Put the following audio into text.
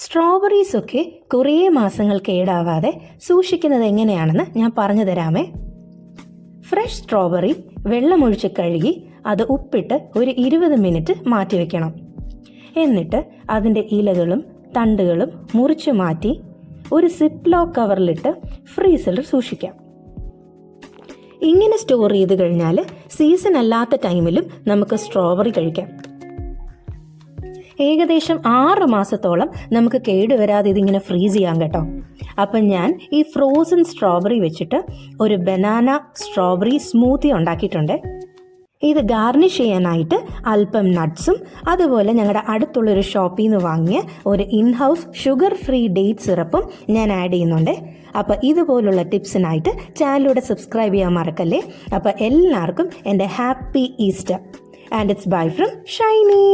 സ്ട്രോബെറീസൊക്കെ കുറേ മാസങ്ങൾ കേടാവാതെ സൂക്ഷിക്കുന്നത് എങ്ങനെയാണെന്ന് ഞാൻ പറഞ്ഞു തരാമേ. ഫ്രഷ് സ്ട്രോബെറി വെള്ളമൊഴിച്ച് കഴുകി അത് ഉപ്പിട്ട് ഒരു 20 മിനിറ്റ് മാറ്റി വെക്കണം. എന്നിട്ട് അതിൻ്റെ ഇലകളും തണ്ടുകളും മുറിച്ചു മാറ്റി ഒരു സിപ്ലോക്ക് കവറിലിട്ട് ഫ്രീസറിൽ സൂക്ഷിക്കാം. ഇങ്ങനെ സ്റ്റോർ ചെയ്ത് കഴിഞ്ഞാൽ സീസൺ അല്ലാത്ത ടൈമിലും നമുക്ക് സ്ട്രോബെറി കഴിക്കാം. ഏകദേശം 6 മാസത്തോളം നമുക്ക് കേടുവരാതെ ഇതിങ്ങനെ ഫ്രീസ് ചെയ്യാം കേട്ടോ. അപ്പം ഞാൻ ഈ ഫ്രോസൺ സ്ട്രോബെറി വെച്ചിട്ട് ഒരു ബനാന സ്ട്രോബെറി സ്മൂത്തി ഉണ്ടാക്കിയിട്ടുണ്ട്. ഇത് ഗാർണിഷ് ചെയ്യാനായിട്ട് അല്പം നട്ട്സും അതുപോലെ ഞങ്ങളുടെ അടുത്തുള്ളൊരു ഷോപ്പിൽ നിന്ന് വാങ്ങിയ ഒരു ഇൻഹൗസ് ഷുഗർ ഫ്രീ ഡേറ്റ് സിറപ്പും ഞാൻ ആഡ് ചെയ്യുന്നുണ്ട്. അപ്പോൾ ഇതുപോലുള്ള ടിപ്സിനായിട്ട് ചാനലിലൂടെ സബ്സ്ക്രൈബ് ചെയ്യാൻ മറക്കല്ലേ. അപ്പോൾ എല്ലാവർക്കും എൻ്റെ happy Easter and it's bye from Shiny.